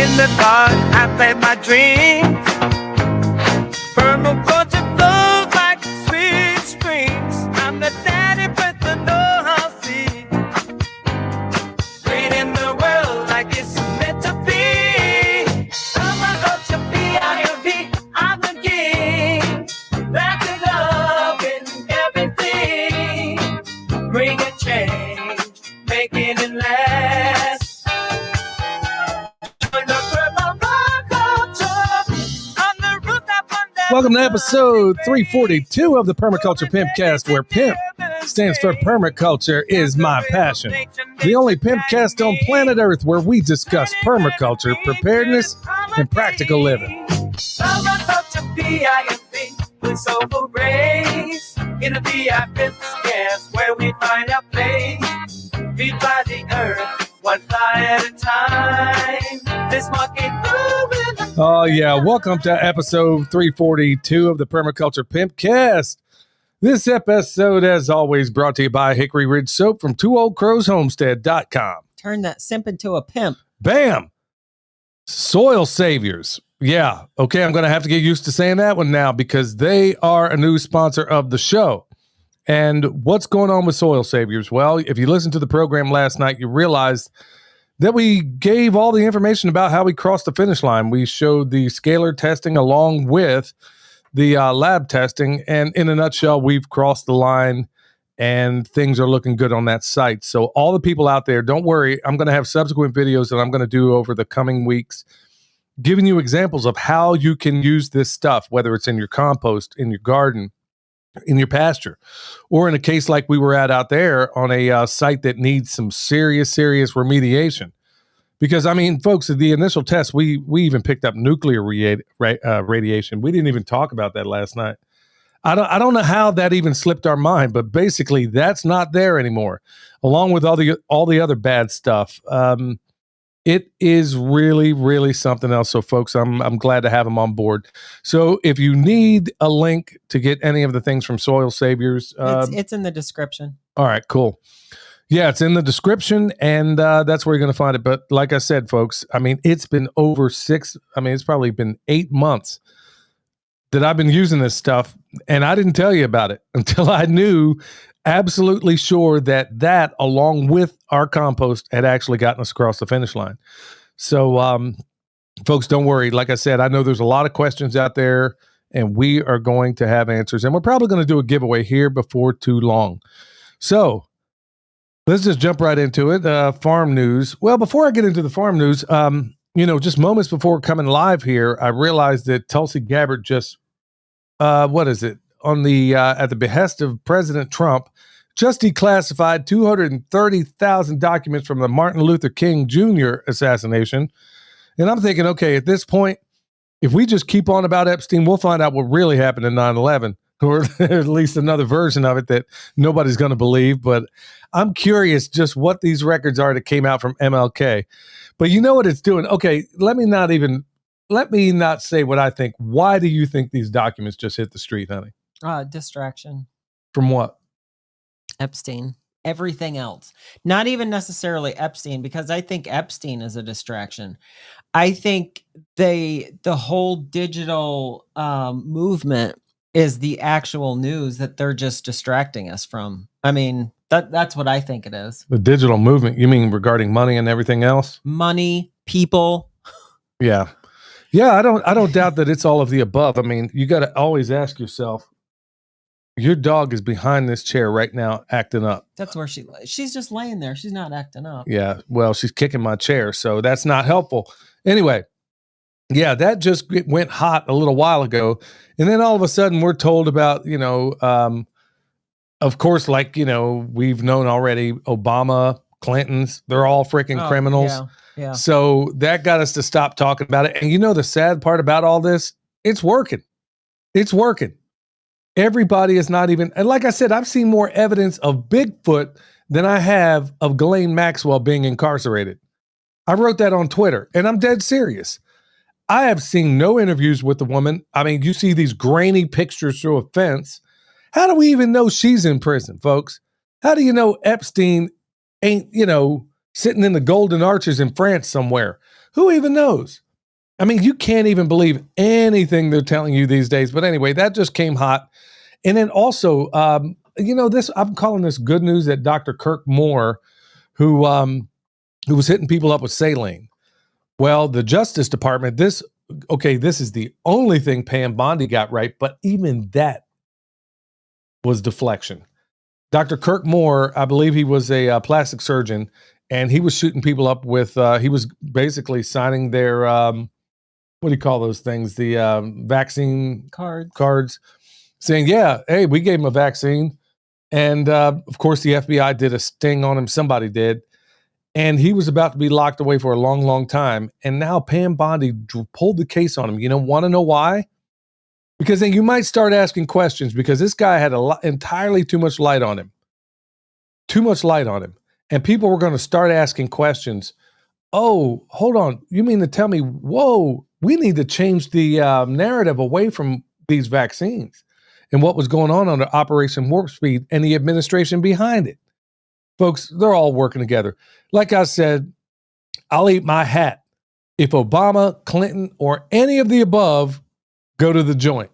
In the dark, I played my dreams. Permaculture flows like sweet streams. I'm the daddy with the know-how seed. Creating the world like it's meant to be. Permaculture, P-I-M-P, I'm the king. That's the love in everything. Bringing change, making it last. Welcome to episode 342 of the Permaculture Pimpcast, where PIMP stands for Permaculture is my passion. The only Pimpcast on planet Earth where we discuss permaculture, preparedness, and practical living. Permaculture, P-I-M-P, with soulful grace. In the Pimpcast, where we find our place. We fly the earth, one fly at a time. This market moving. Oh, yeah. Welcome to episode 342 of the Permaculture Pimpcast. This episode, as always, brought to you by Hickory Ridge Soap from TwoOldCrowsHomestead.com. Turn that simp into a pimp. Bam! Soil Saviors. Yeah. Okay, I'm going to have to get used to saying that one now because they are a new sponsor of the show. And what's going on with Soil Saviors? Well, if you listened to the program last night, you realized that we gave all the information about how we crossed the finish line. We showed the scalar testing along with the lab testing. And in a nutshell, we've crossed the line and things are looking good on that site. So all the people out there, don't worry. I'm going to have subsequent videos that I'm going to do over the coming weeks, giving you examples of how you can use this stuff, whether it's in your compost, in your garden, in your pasture, or in a case like we were at out there on a site that needs some serious remediation. Because, I mean, folks, the initial test, we even picked up nuclear radiation. We didn't even talk about that last night. I don't know how that even slipped our mind, but basically that's not there anymore, along with all the other bad stuff. It is really something else. So, folks, I'm glad to have them on board. So, if you need a link to get any of the things from Soil Saviors, it's in the description. All right, cool. Yeah, it's in the description, and that's where you're going to find it. But like I said, folks, I mean, it's been it's probably been 8 months that I've been using this stuff, and I didn't tell you about it until I knew absolutely sure that along with our compost had actually gotten us across the finish line. So, folks, don't worry. Like I said, I know there's a lot of questions out there, and we are going to have answers, and we're probably going to do a giveaway here before too long. So let's just jump right into it. Farm news. Well, before I get into the farm news, just moments before coming live here, I realized that Tulsi Gabbard just, at the behest of President Trump, just declassified 230,000 documents from the Martin Luther King Jr. assassination. And I'm thinking, okay, at this point, if we just keep on about Epstein, we'll find out what really happened in 9/11, or at least another version of it that nobody's going to believe. But I'm curious just what these records are that came out from MLK. But you know what it's doing? Okay, let me not say what I think. Why do you think these documents just hit the street, honey? Distraction. From what? Epstein. Everything else. Not even necessarily Epstein, because I think Epstein is a distraction. I think the whole digital movement is the actual news that they're just distracting us from. I mean, that's what I think it is. The digital movement, you mean regarding money and everything else? Money, people. Yeah. Yeah, I don't doubt that it's all of the above. I mean, you got to always ask yourself, your dog is behind this chair right now acting up. That's where she's just laying there. She's not acting up. Yeah, well, she's kicking my chair, so that's not helpful. Anyway, yeah, that just went hot a little while ago. And then all of a sudden we're told about, of course, like, we've known already, Obama, Clinton's, they're all freaking criminals. Yeah. So that got us to stop talking about it. And the sad part about all this, it's working. It's working. Everybody is not even, and like I said, I've seen more evidence of Bigfoot than I have of Ghislaine Maxwell being incarcerated. I wrote that on Twitter, and I'm dead serious. I have seen no interviews with the woman. I mean, you see these grainy pictures through a fence. How do we even know she's in prison, folks? How do you know Epstein ain't, sitting in the Golden Arches in France somewhere? Who even knows? I mean, you can't even believe anything they're telling you these days. But anyway, that just came hot. And then also, this I'm calling this good news that Dr. Kirk Moore, who was hitting people up with saline. Well, the Justice Department, this is the only thing Pam Bondi got right, but even that was deflection. Dr. Kirk Moore, I believe he was a plastic surgeon, and he was shooting people up with, he was basically signing their, what do you call those things? The vaccine cards, saying, yeah, hey, we gave him a vaccine. And of course, the FBI did a sting on him. Somebody did. And he was about to be locked away for a long, long time. And now Pam Bondi pulled the case on him. Want to know why? Because then you might start asking questions, because this guy had entirely too much light on him. Too much light on him. And people were going to start asking questions. Oh, hold on. You mean to tell me, whoa, we need to change the narrative away from these vaccines and what was going on under Operation Warp Speed and the administration behind it. Folks, they're all working together. Like I said, I'll eat my hat if Obama, Clinton, or any of the above go to the joint,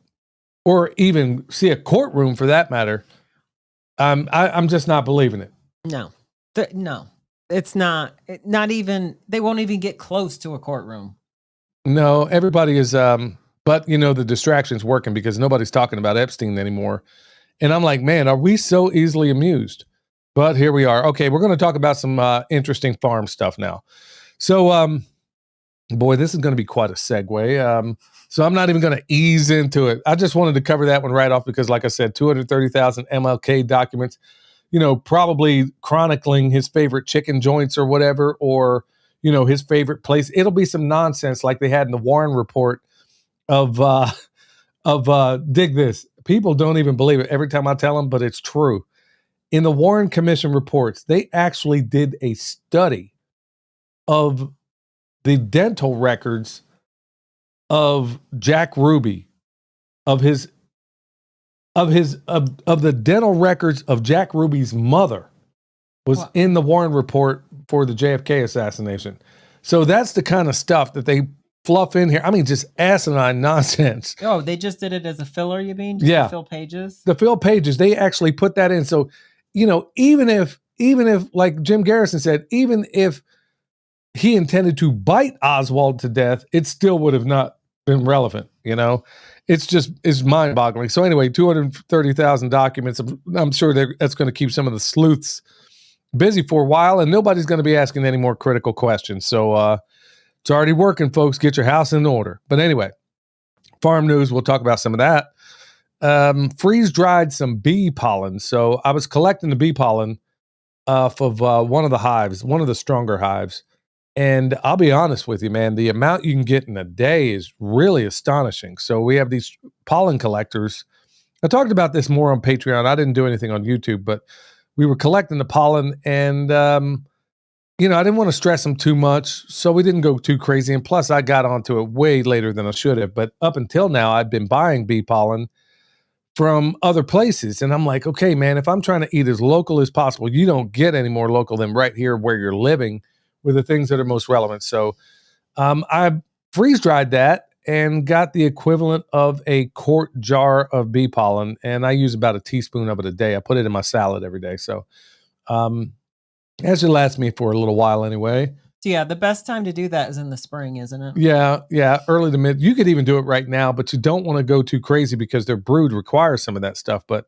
or even see a courtroom for that matter. I'm just not believing it. No, no, it's not even, they won't even get close to a courtroom. No, everybody is, but the distraction's working because nobody's talking about Epstein anymore. And I'm like, man, are we so easily amused? But here we are. Okay, we're going to talk about some interesting farm stuff now. So, boy, this is going to be quite a segue. So I'm not even going to ease into it. I just wanted to cover that one right off because, like I said, 230,000 MLK documents, probably chronicling his favorite chicken joints or whatever, or, his favorite place. It'll be some nonsense like they had in the Warren report of dig this. People don't even believe it every time I tell them, but it's true. In the Warren Commission reports, they actually did a study of the dental records of Jack Ruby, of the dental records of Jack Ruby's mother was in the Warren report for the JFK assassination. So that's the kind of stuff that they fluff in here. I mean, just asinine nonsense. Oh, they just did it as a filler, you mean? Just to fill pages? The fill pages, they actually put that in. So, even if, like Jim Garrison said, even if he intended to bite Oswald to death, it still would have not been relevant. It's mind boggling. So anyway, 230,000 documents. I'm sure that's going to keep some of the sleuths busy for a while, and nobody's going to be asking any more critical questions. So it's already working, folks. Get your house in order. But anyway, farm news, we'll talk about some of that. Freeze-dried some bee pollen. So I was collecting the bee pollen off of one of the hives, one of the stronger hives. And I'll be honest with you, man, the amount you can get in a day is really astonishing. So we have these pollen collectors. I talked about this more on Patreon. I didn't do anything on YouTube, but we were collecting the pollen, and I didn't want to stress them too much, so we didn't go too crazy. And plus, I got onto it way later than I should have. But up until now, I've been buying bee pollen from other places. And I'm like, okay, man, if I'm trying to eat as local as possible, you don't get any more local than right here where you're living with the things that are most relevant. So I freeze-dried that and got the equivalent of a quart jar of bee pollen. And I use about a teaspoon of it a day. I put it in my salad every day. So that should last me for a little while anyway. Yeah, the best time to do that is in the spring, isn't it? Yeah, early to mid. You could even do it right now, but you don't want to go too crazy because their brood requires some of that stuff. But,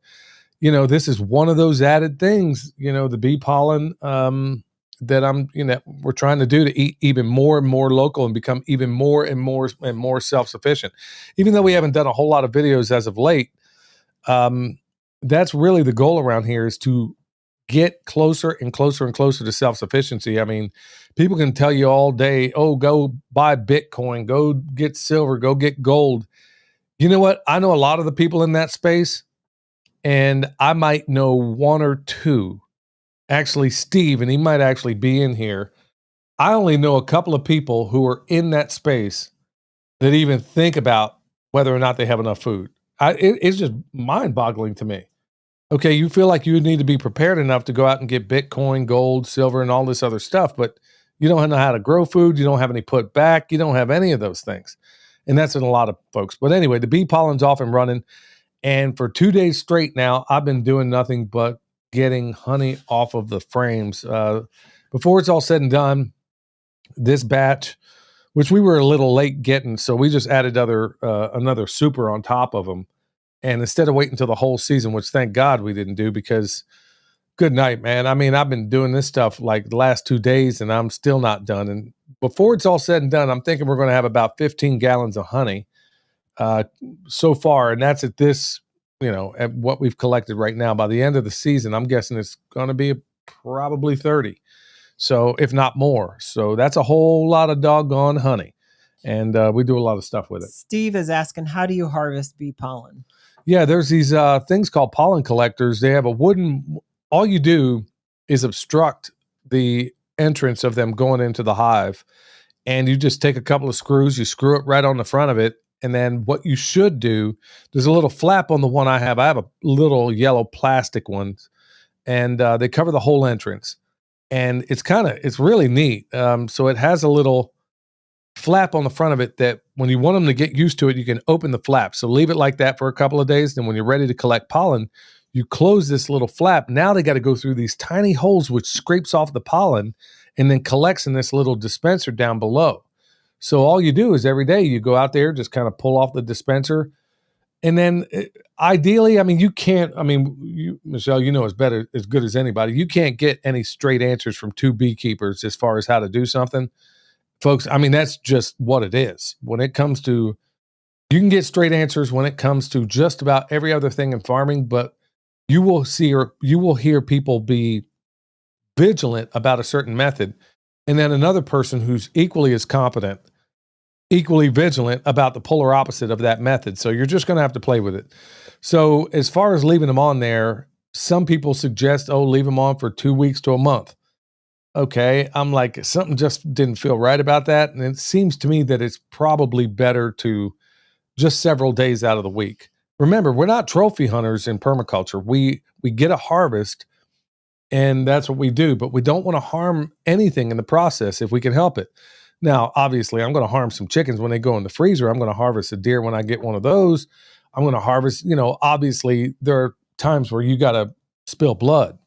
this is one of those added things, the bee pollen that we're trying to do to eat even more and more local and become even more and more self-sufficient. Even though we haven't done a whole lot of videos as of late, that's really the goal around here, is to get closer and closer and closer to self-sufficiency. I mean, people can tell you all day, oh, go buy Bitcoin, go get silver, go get gold. You know what? I know a lot of the people in that space, and I might know one or two. Actually, Steve, and he might actually be in here. I only know a couple of people who are in that space that even think about whether or not they have enough food. It's just mind-boggling to me. Okay, you feel like you need to be prepared enough to go out and get Bitcoin, gold, silver, and all this other stuff, but You don't know how to grow food. You don't have any put back. You don't have any of those things. And that's in a lot of folks. But anyway, the bee pollen's off and running. And for 2 days straight now, I've been doing nothing but getting honey off of the frames. Before it's all said and done, this batch, which we were a little late getting, so we just added another super on top of them. And instead of waiting until the whole season, which thank God we didn't do, because good night, man. I mean, I've been doing this stuff like the last 2 days and I'm still not done. And before it's all said and done, I'm thinking we're going to have about 15 gallons of honey so far. And that's at this, at what we've collected right now. By the end of the season, I'm guessing it's going to be probably 30. So if not more. So that's a whole lot of doggone honey. And we do a lot of stuff with it. Steve is asking, how do you harvest bee pollen? Yeah, there's these things called pollen collectors. They have a wooden, all you do is obstruct the entrance of them going into the hive. And you just take a couple of screws, you screw it right on the front of it. And then what you should do, there's a little flap on the one I have. I have a little yellow plastic one, and they cover the whole entrance. And it's really neat. So it has a little flap on the front of it that when you want them to get used to it, you can open the flap. So leave it like that for a couple of days. Then when you're ready to collect pollen, you close this little flap. Now they got to go through these tiny holes, which scrapes off the pollen and then collects in this little dispenser down below. So all you do is every day you go out there, just kind of pull off the dispenser. And then ideally, I mean, Michelle, as good as anybody. You can't get any straight answers from two beekeepers as far as how to do something. Folks, I mean, that's just what it is. When it comes to, you can get straight answers when it comes to just about every other thing in farming, but you will hear people be vigilant about a certain method, and then another person who's equally as competent, equally vigilant about the polar opposite of that method. So you're just going to have to play with it. So as far as leaving them on there, some people suggest, leave them on for 2 weeks to a month. Okay, I'm like, something just didn't feel right about that. And it seems to me that it's probably better to just several days out of the week. Remember, we're not trophy hunters in permaculture. We get a harvest, and that's what we do, but we don't want to harm anything in the process if we can help it. Now, obviously, I'm going to harm some chickens when they go in the freezer. I'm going to harvest a deer when I get one of those. I'm going to harvest, obviously, there are times where you got to spill blood.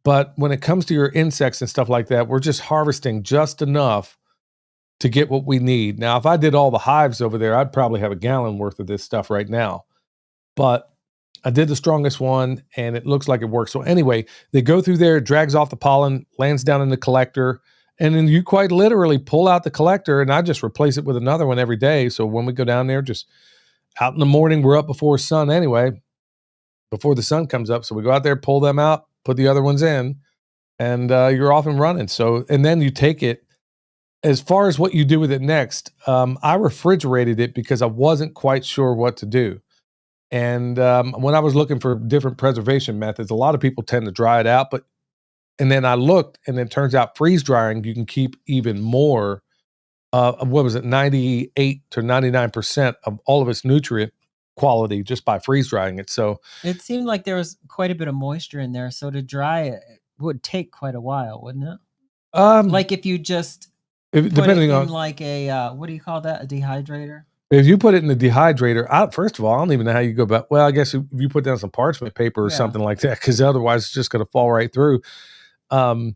But when it comes to your insects and stuff like that, we're just harvesting just enough to get what we need. Now, if I did all the hives over there, I'd probably have a gallon worth of this stuff right now. But I did the strongest one, and it looks like it works. So anyway, they go through there, it drags off the pollen, lands down in the collector, and then you quite literally pull out the collector, and I just replace it with another one every day. So when we go down there, just out in the morning, we're up before sun anyway, before the sun comes up. So we go out there, pull them out, put the other ones in, and you're off and running. So, and then you take it. As far as what you do with it next, I refrigerated it because I wasn't quite sure what to do. And when I was looking for different preservation methods, a lot of people tend to dry it out. And then I looked, and it turns out freeze drying, you can keep even more, 98 to 99% of all of its nutrient quality just by freeze drying it. So it seemed like there was quite a bit of moisture in there. So to dry it would take quite a while, wouldn't it? Like if you just depending on like a what do you call that? A dehydrator? If you put it in the dehydrator, first of all, I don't even know how you go about. Well, I guess if you put down some parchment paper or something like that, because otherwise it's just going to fall right through. I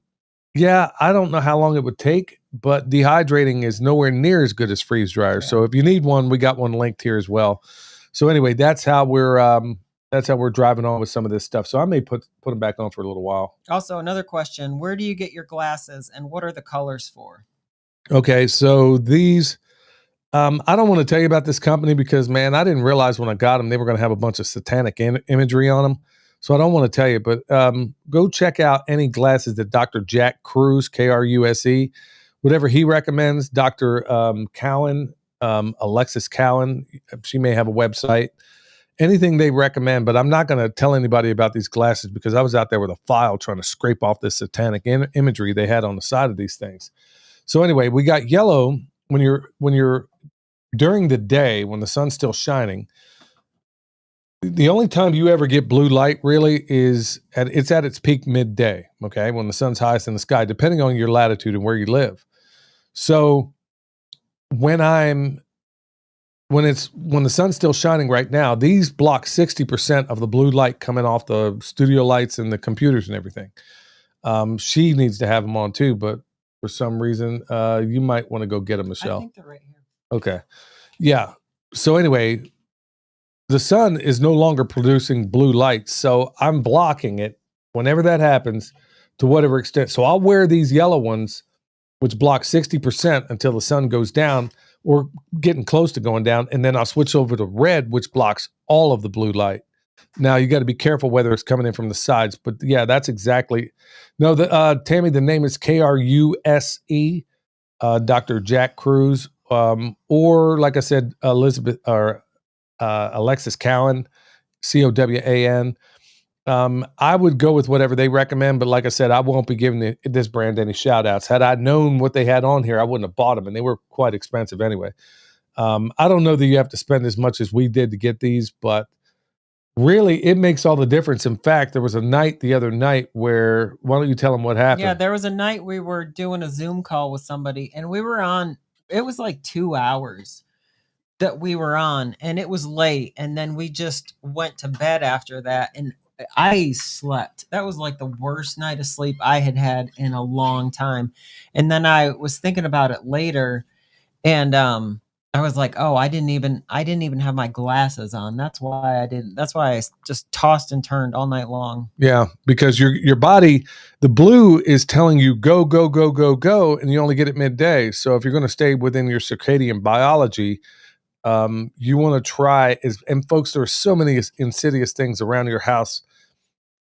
don't know how long it would take, but dehydrating is nowhere near as good as freeze dryer. Yeah. So if you need one, we got one linked here as well. So anyway, that's how we're driving on with some of this stuff. So I may put them back on for a little while. Also, another question: where do you get your glasses, and what are the colors for? Okay, so these. I don't want to tell you about this company because, man, I didn't realize when I got them they were going to have a bunch of satanic imagery on them. So I don't want to tell you, but go check out any glasses that Dr. Jack Kruse, Kruse, whatever he recommends. Dr. Cowan, Alexis Cowan, she may have a website. Anything they recommend, but I'm not going to tell anybody about these glasses because I was out there with a file trying to scrape off this satanic imagery they had on the side of these things. So anyway, we got yellow when you're during the day when the sun's still shining. The only time you ever get blue light really is at its peak midday, okay, when the sun's highest in the sky, depending on your latitude and where you live. So when the sun's still shining right now, these block 60% of the blue light coming off the studio lights and the computers and everything. She needs to have them on too, but for some reason, you might want to go get them, Michelle. I think they're right here. Okay. Yeah. So anyway, the sun is no longer producing blue light, so I'm blocking it whenever that happens to whatever extent. So I'll wear these yellow ones, which block 60% until the sun goes down or getting close to going down, and then I'll switch over to red, which blocks all of the blue light. Now you got to be careful whether it's coming in from the sides, but yeah, that's exactly. No, Tammy, the name is Kruse, Dr. Jack Cruz, or like I said, Elizabeth or Alexis Cowan, Cowan. I would go with whatever they recommend, but like I said, I won't be giving this brand any shout outs. Had I known what they had on here, I wouldn't have bought them, and they were quite expensive anyway. I don't know that you have to spend as much as we did to get these, but really, it makes all the difference. In fact, there was a night the other night where, why don't you tell them what happened? Yeah, there was a night we were doing a Zoom call with somebody, and we were on, it was like 2 hours that we were on, and it was late, and then we just went to bed after that, and I slept. That was like the worst night of sleep I had had in a long time. And then I was thinking about it later, and I was like, oh, I didn't even have my glasses on. That's why I just tossed and turned all night long. Yeah, because your body, the blue is telling you go, go, go, go, go, and you only get it midday. So if you're going to stay within your circadian biology, you want to try and folks, there are so many insidious things around your house,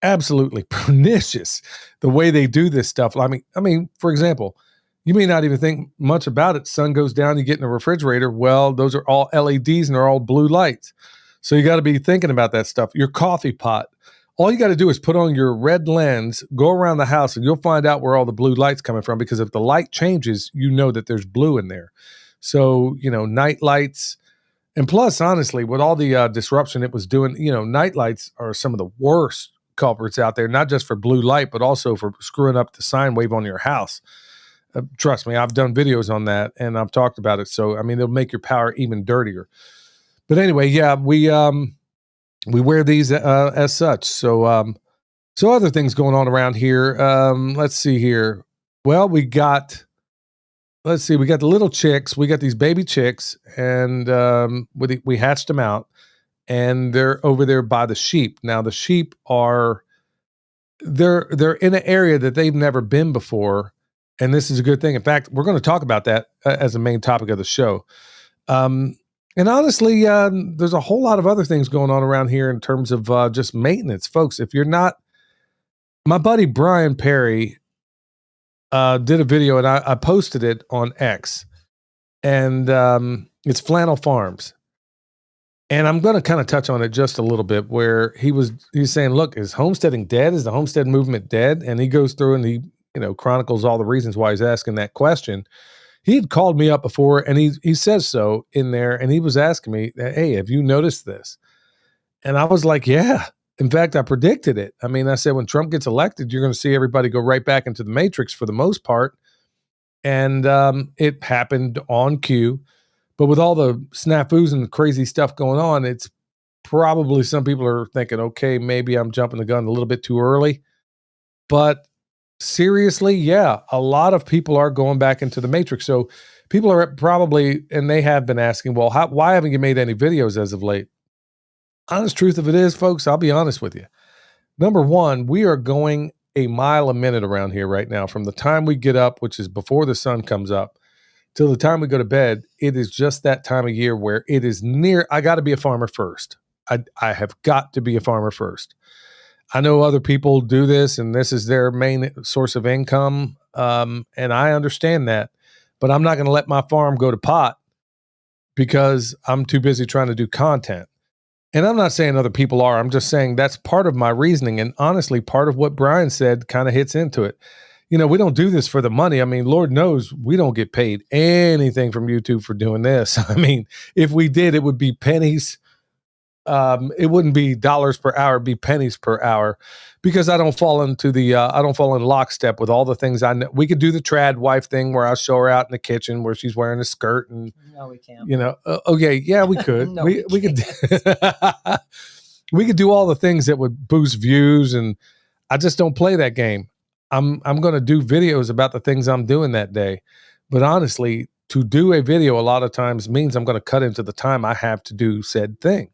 absolutely pernicious, the way they do this stuff. I mean, for example, you may not even think much about it. Sun goes down, you get in a refrigerator. Well, those are all LEDs and they're all blue lights. So you got to be thinking about that stuff. Your coffee pot, all you got to do is put on your red lens, go around the house, and you'll find out where all the blue light's coming from, because if the light changes, you know that there's blue in there. So, night lights. And plus, honestly, with all the disruption it was doing, night lights are some of the worst culprits out there, not just for blue light, but also for screwing up the sine wave on your house. Trust me, I've done videos on that and I've talked about it. So, it'll make your power even dirtier. But anyway, yeah, we wear these as such. So, so other things going on around here. Let's see here. Well, we got the little chicks. We got these baby chicks, and we hatched them out, and they're over there by the sheep. Now the sheep they're in an area that they've never been before, and this is a good thing. In fact, we're going to talk about that as a main topic of the show. And honestly, there's a whole lot of other things going on around here in terms of just maintenance, folks. If you're not, my buddy Brian Perry did a video, and I posted it on X, and it's Flannel Farms. And I'm going to kind of touch on it just a little bit, where he's saying, look, is homesteading dead? Is the homestead movement dead? And he goes through and he, chronicles all the reasons why he's asking that question. He had called me up before, and he says so in there, and he was asking me, hey, have you noticed this? And I was like, yeah. In fact, I predicted it. I said, when Trump gets elected, you're going to see everybody go right back into the matrix for the most part. And it happened on cue. But with all the snafus and crazy stuff going on, it's probably some people are thinking, okay, maybe I'm jumping the gun a little bit too early. But seriously, yeah, a lot of people are going back into the matrix. So people are probably, and they have been asking, well, why haven't you made any videos as of late? Honest truth of it is, folks, I'll be honest with you. Number one, we are going a mile a minute around here right now. From the time we get up, which is before the sun comes up, till the time we go to bed, it is just that time of year where it is near. I got to be a farmer first. I have got to be a farmer first. I know other people do this, and this is their main source of income, and I understand that. But I'm not going to let my farm go to pot because I'm too busy trying to do content. And I'm not saying other people are. I'm just saying that's part of my reasoning. And honestly, part of what Brian said kind of hits into it. We don't do this for the money. Lord knows we don't get paid anything from YouTube for doing this. If we did, it would be pennies it wouldn't be dollars per hour, it'd be pennies per hour, because I don't fall into I don't fall in lockstep with all the things I know. We could do the trad wife thing where I'll show her out in the kitchen where she's wearing a skirt and, No, we can't. Okay, yeah, we could. No, we could. can't. We could do all the things that would boost views, and I just don't play that game. I'm going to do videos about the things I'm doing that day, but honestly, to do a video a lot of times means I'm going to cut into the time I have to do said thing.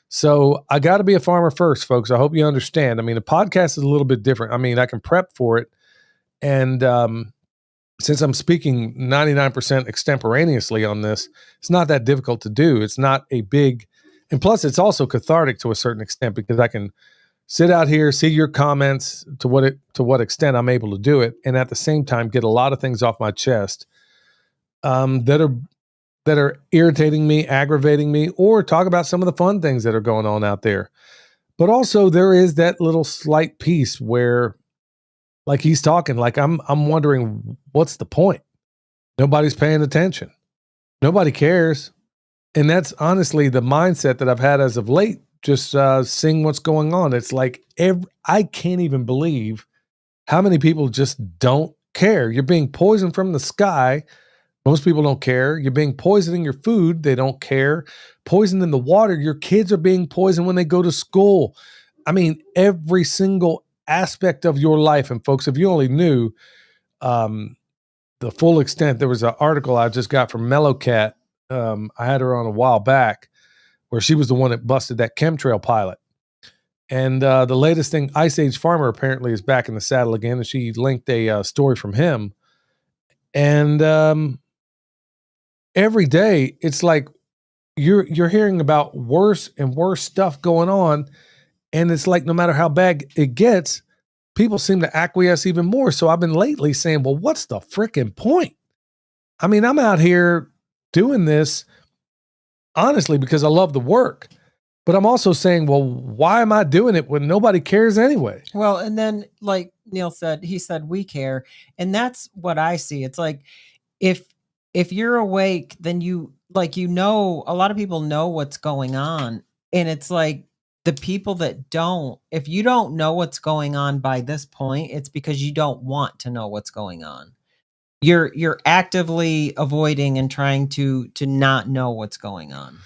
So I got to be a farmer first, folks. I hope you understand. I mean, a podcast is a little bit different. I mean, I can prep for it, and since I'm speaking 99% extemporaneously on this, it's not that difficult to do. It's not a big, and plus it's also cathartic to a certain extent, because I can sit out here, see your comments to what extent I'm able to do it, and at the same time get a lot of things off my chest that are irritating me, aggravating me, or talk about some of the fun things that are going on out there. But also there is that little slight piece where, like he's talking, like I'm wondering, what's the point? Nobody's paying attention. Nobody cares. And that's honestly the mindset that I've had as of late, just seeing what's going on. It's like I can't even believe how many people just don't care. You're being poisoned from the sky. Most people don't care. You're being poisoned in your food. They don't care. Poisoned in the water. Your kids are being poisoned when they go to school. I mean, every single aspect of your life. And folks, if you only knew the full extent, there was an article I just got from Mellow Cat. I had her on a while back, where she was the one that busted that chemtrail pilot. And the latest thing, Ice Age Farmer apparently is back in the saddle again, and she linked a story from him. And every day, it's like you're hearing about worse and worse stuff going on, and it's like no matter how bad it gets, people seem to acquiesce even more. So I've been lately saying, well, what's the freaking point? I mean, I'm out here doing this honestly because I love the work. But I'm also saying, well, why am I doing it when nobody cares anyway? Well, and then like Neil said, he said, we care. And that's what I see. It's like, if you're awake, then a lot of people know what's going on. And it's like the people that don't, if you don't know what's going on by this point, it's because you don't want to know what's going on. You're actively avoiding and trying to not know what's going on.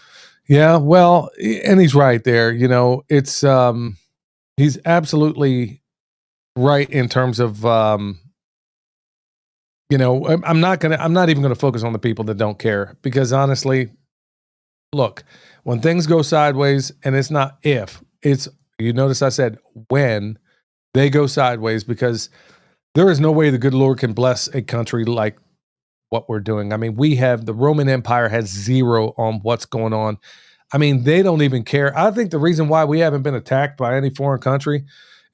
Yeah, well, and he's right there. It's he's absolutely right in terms of I'm not even gonna focus on the people that don't care, because honestly, look, when things go sideways, and it's not if, it's, you notice I said when they go sideways, because there is no way the good Lord can bless a country like what we're doing. I mean, the Roman Empire has zero on what's going on. I mean, they don't even care. I think the reason why we haven't been attacked by any foreign country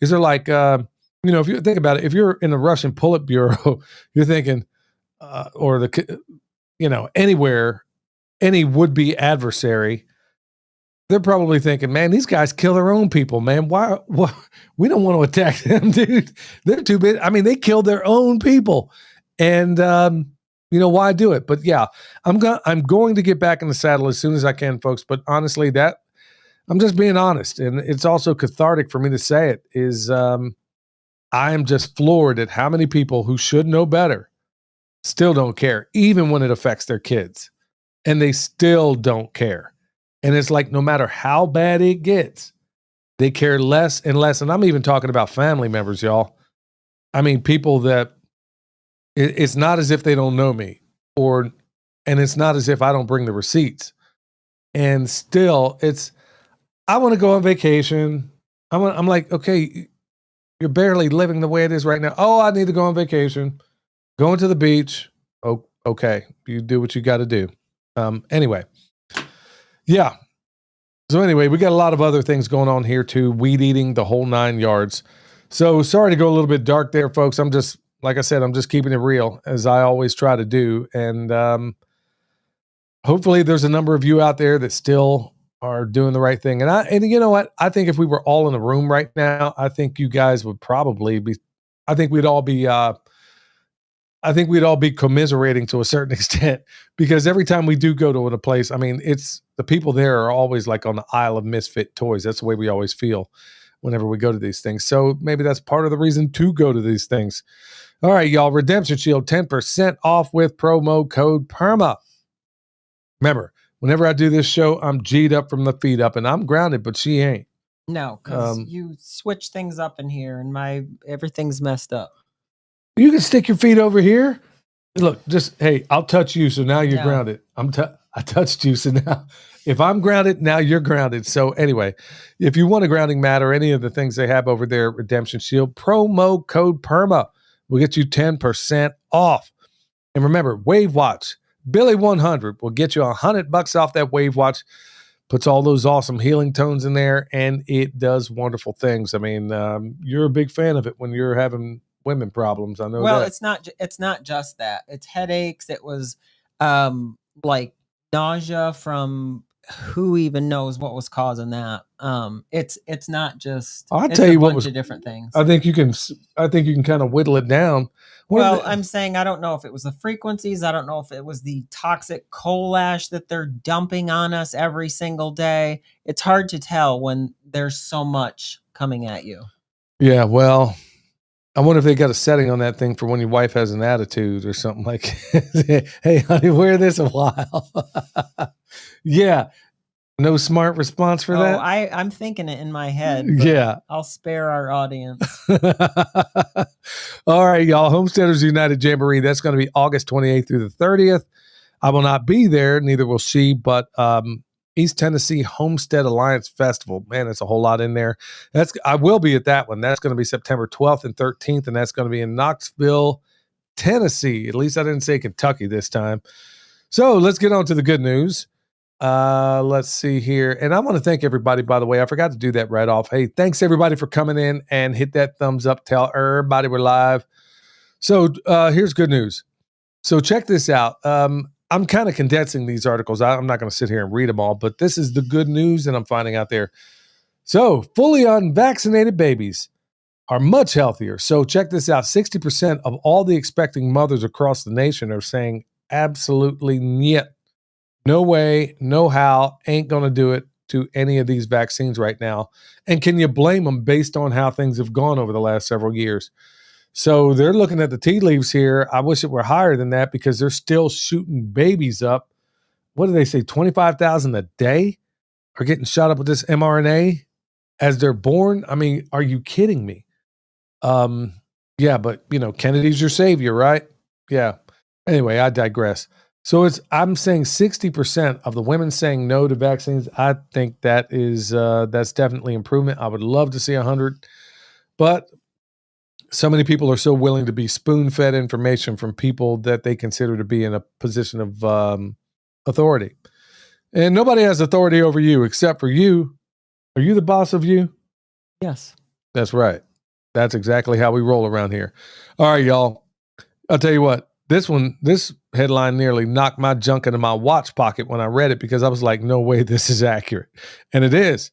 is they're like, if you think about it, if you're in the Russian Politburo, you're thinking, anywhere, any would-be adversary, they're probably thinking, man, these guys kill their own people, man. Why we don't want to attack them, dude. They're too big. I mean, they killed their own people. And why do it? But yeah, I'm going to get back in the saddle as soon as I can, folks. But honestly, I'm just being honest. And it's also cathartic for me to say it, is I am just floored at how many people who should know better still don't care, even when it affects their kids. And they still don't care. And it's like, no matter how bad it gets, they care less and less. And I'm even talking about family members, y'all. I mean, people that it's not as if they don't know me, and it's not as if I don't bring the receipts. And still, I want to go on vacation. I'm like, okay, you're barely living the way it is right now. Oh, I need to go on vacation. Going to the beach. Oh, okay. You do what you got to do. Anyway. Yeah. So anyway, we got a lot of other things going on here too. Weed eating, the whole 9 yards. So sorry to go a little bit dark there, folks. Like I said, I'm just keeping it real, as I always try to do. And hopefully there's a number of you out there that still are doing the right thing. And you know what? I think if we were all in a room right now, I think you guys would probably I think we'd all be I think we'd all be commiserating to a certain extent because every time we do go to a place, I mean, it's the people there are always like on the Isle of Misfit Toys. That's the way we always feel whenever we go to these things. So maybe that's part of the reason to go to these things. All right, y'all, Redemption Shield 10% off with promo code PERMA. Remember, whenever I do this show, I'm G'd up from the feet up and I'm grounded, but she ain't. No, because you switch things up in here and everything's messed up. You can stick your feet over here. Look, just, hey, I'll touch you, so now you're grounded. I touched you, so now if I'm grounded, now you're grounded. So anyway, if you want a grounding mat or any of the things they have over there at Redemption Shield, promo code PERMA will get you 10% off. And remember, Wave Watch, Billy 100 will get you $100 off that Wave Watch. Puts all those awesome healing tones in there, and it does wonderful things. I mean, you're a big fan of it when you're having women problems. I know. Well, that. it's not just that. It's headaches. It was like nausea from who even knows what was causing that. It's not just. I'll tell you what was of different things. I think you can kind of whittle it down. I'm saying I don't know if it was the frequencies. I don't know if it was the toxic coal ash that they're dumping on us every single day. It's hard to tell when there's so much coming at you. Yeah, well, I wonder if they got a setting on that thing for when your wife has an attitude or something like, hey, honey, wear this a while. Yeah. No smart response for that? I'm thinking it in my head. Yeah. I'll spare our audience. All right, y'all. Homesteaders United Jamboree. That's going to be August 28th through the 30th. I will not be there. Neither will she. But East Tennessee Homestead Alliance Festival. Man, that's a whole lot in there. I will be at that one. That's going to be September 12th and 13th, and that's going to be in Knoxville, Tennessee. At least I didn't say Kentucky this time. So let's get on to the good news. Let's see here. And I want to thank everybody, by the way. I forgot to do that right off. Hey, thanks everybody for coming in and hit that thumbs up. Tell everybody we're live. So here's good news. So check this out. I'm kind of condensing these articles. I'm not going to sit here and read them all, but this is the good news that I'm finding out there. So fully unvaccinated babies are much healthier. So check this out. 60% of all the expecting mothers across the nation are saying absolutely niet. No way, no how, ain't going to do it to any of these vaccines right now. And can you blame them based on how things have gone over the last several years? So they're looking at the tea leaves here. I wish it were higher than that because they're still shooting babies up. What do they say? 25,000 a day are getting shot up with this mRNA as they're born. I mean, are you kidding me? Yeah, but Kennedy's your savior, right? Yeah. Anyway, I digress. So I'm saying 60% of the women saying no to vaccines. I think that's definitely improvement. I would love to see 100, but so many people are so willing to be spoon-fed information from people that they consider to be in a position of authority. And nobody has authority over you except for you. Are you the boss of you? Yes. That's right. That's exactly how we roll around here. All right, y'all. I'll tell you what. This headline nearly knocked my junk into my watch pocket when I read it because I was like, no way this is accurate. And it is.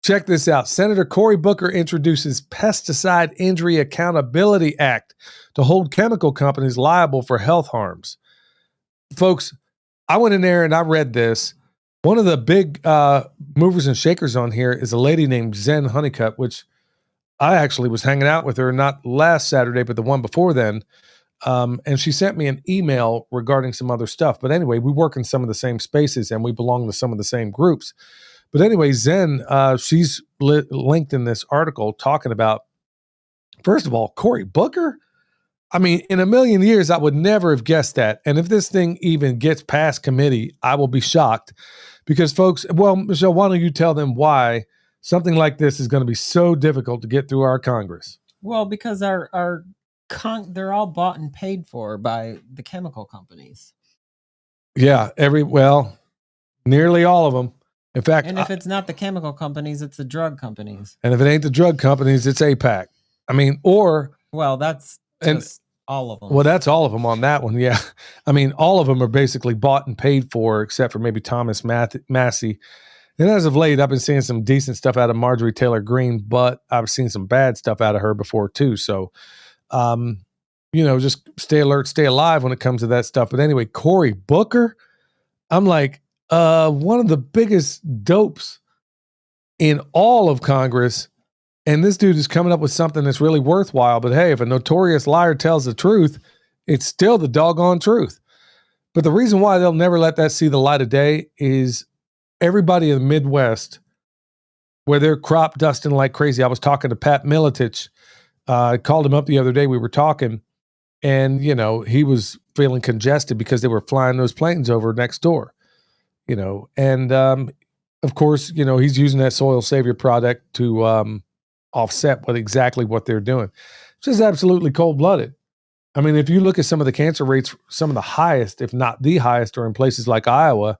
Check this out. Senator Cory Booker introduces Pesticide Injury Accountability Act to hold chemical companies liable for health harms. Folks, I went in there and I read this. One of the big movers and shakers on here is a lady named Zen Honeycutt, which I actually was hanging out with her not last Saturday, but the one before then. And she sent me an email regarding some other stuff. But anyway, we work in some of the same spaces and we belong to some of the same groups. But anyway, Zen, she's linked in this article talking about, first of all, Cory Booker. I mean, in a million years, I would never have guessed that. And if this thing even gets past committee, I will be shocked because folks, well, Michelle, why don't you tell them why something like this is going to be so difficult to get through our Congress? Well, because they're all bought and paid for by the chemical companies. Yeah, nearly all of them. In fact, and if it's not the chemical companies, it's the drug companies. And if it ain't the drug companies, it's APAC. I mean, that's just all of them. Well, that's all of them on that one. Yeah. I mean, all of them are basically bought and paid for, except for maybe Thomas Massey. And as of late, I've been seeing some decent stuff out of Marjorie Taylor Greene, but I've seen some bad stuff out of her before too. So, just stay alert, stay alive when it comes to that stuff. But anyway, Cory Booker, I'm like, one of the biggest dopes in all of Congress. And this dude is coming up with something that's really worthwhile. But hey, if a notorious liar tells the truth, it's still the doggone truth. But the reason why they'll never let that see the light of day is everybody in the Midwest, where they're crop dusting like crazy. I was talking to Pat Miletich. I called him up the other day. We were talking, and, he was feeling congested because they were flying those planes over next door, and of course, he's using that soil savior product to offset exactly what they're doing. It's just absolutely cold-blooded. I mean, if you look at some of the cancer rates, some of the highest, if not the highest, are in places like Iowa,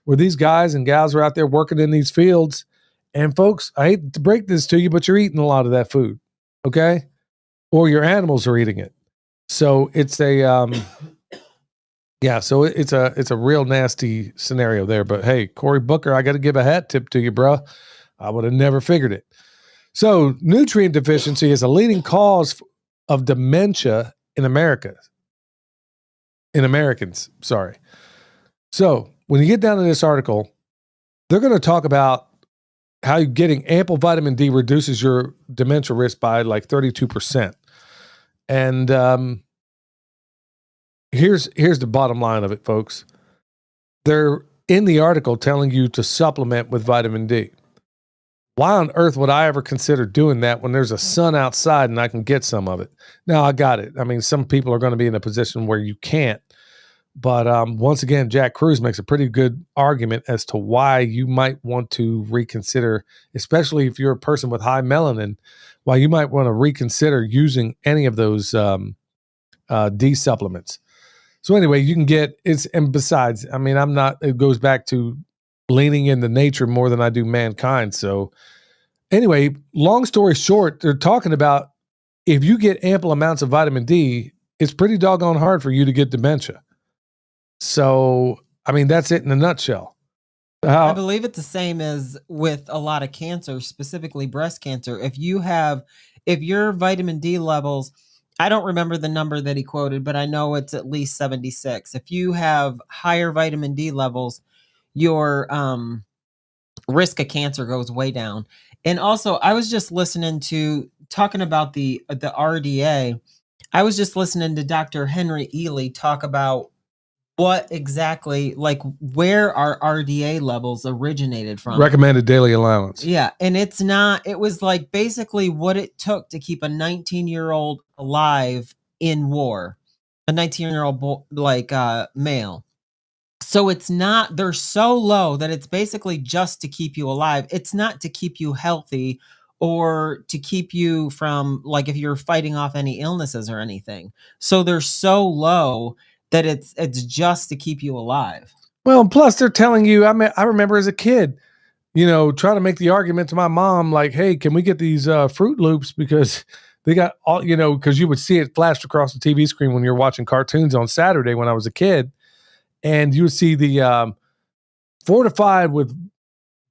where these guys and gals are out there working in these fields. And folks, I hate to break this to you, but you're eating a lot of that food, okay? Or your animals are eating it. So it's it's a real nasty scenario there. But hey, Cory Booker, I got to give a hat tip to you, bro. I would have never figured it. So nutrient deficiency is a leading cause of dementia in Americans. Sorry. So when you get down to this article, they're going to talk about how getting ample vitamin D reduces your dementia risk by like 32%. And here's the bottom line of it, folks. They're in the article telling you to supplement with vitamin D. Why on earth would I ever consider doing that when there's a sun outside and I can get some of it? Now, I got it. I mean, some people are going to be in a position where you can't. But once again, Jack Cruz makes a pretty good argument as to why you might want to reconsider, especially if you're a person with high melanin, why you might want to reconsider using any of those D supplements. So anyway, you can get and besides, I mean, it goes back to leaning into nature more than I do mankind. So anyway, long story short, they're talking about if you get ample amounts of vitamin D, it's pretty doggone hard for you to get dementia. So, I mean, that's it in a nutshell. I believe it's the same as with a lot of cancer, specifically breast cancer. If your vitamin D levels, I don't remember the number that he quoted, but I know it's at least 76. If you have higher vitamin D levels, your risk of cancer goes way down. And also, I was just talking about the RDA. I was just listening to Dr. Henry Ely talk about what exactly, like where our RDA levels originated from. Recommended daily allowance. Yeah. And it was like basically what it took to keep a 19-year-old alive in war, a 19-year-old male. So they're so low that it's basically just to keep you alive. It's not to keep you healthy or to keep you from, like, if you're fighting off any illnesses or anything. So they're so low that it's just to keep you alive. Well, plus they're telling you, I remember as a kid, trying to make the argument to my mom, like, hey, can we get these Fruit Loops? Because they got all, because you would see it flashed across the TV screen when you're watching cartoons on Saturday when I was a kid. And you would see the fortified with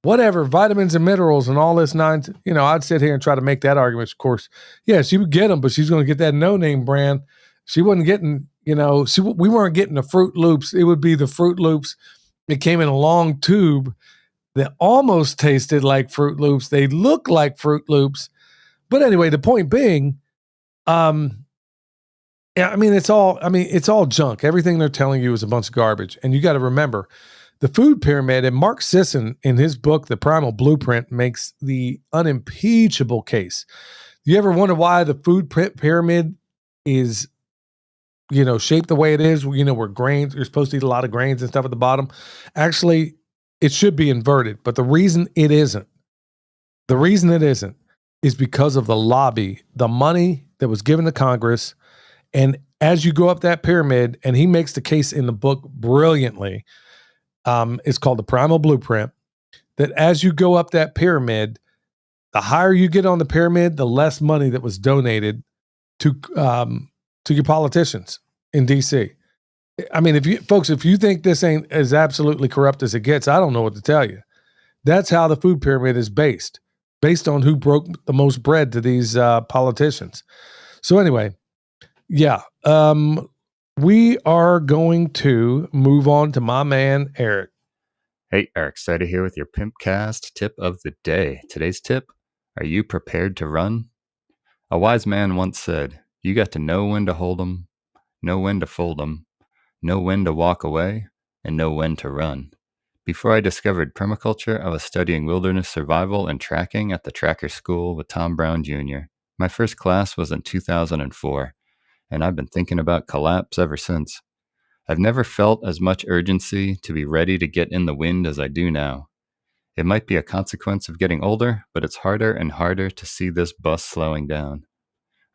whatever vitamins and minerals and all this nine. I'd sit here and try to make that argument. Of course, yeah, she would get them, but she's going to get that no-name brand. She wasn't getting, we weren't getting the Fruit Loops. It would be the Fruit Loops. It came in a long tube that almost tasted like Fruit Loops. They look like Fruit Loops. But anyway, the point being, it's all junk. Everything they're telling you is a bunch of garbage. And you got to remember, the food pyramid, and Mark Sisson in his book, The Primal Blueprint, makes the unimpeachable case. You ever wonder why the food pyramid is, shaped the way it is? Where grains, you're supposed to eat a lot of grains and stuff at the bottom. Actually, it should be inverted. But the reason it isn't is because of the lobby, the money that was given to Congress. And as you go up that pyramid, and he makes the case in the book brilliantly, it's called The Primal Blueprint, that as you go up that pyramid, the higher you get on the pyramid, the less money that was donated to your politicians in DC. I mean, if you think this ain't as absolutely corrupt as it gets, I don't know what to tell you. That's how the food pyramid is based on who broke the most bread to these politicians. So anyway, yeah, We are going to move on to my man, Eric. Hey, Eric Sider here with your Pimpcast tip of the day. Today's tip, are you prepared to run? A wise man once said, you got to know when to hold 'em, know when to fold 'em, know when to walk away, and know when to run. Before I discovered permaculture, I was studying wilderness survival and tracking at the Tracker School with Tom Brown Jr. My first class was in 2004, and I've been thinking about collapse ever since. I've never felt as much urgency to be ready to get in the wind as I do now. It might be a consequence of getting older, but it's harder and harder to see this bus slowing down.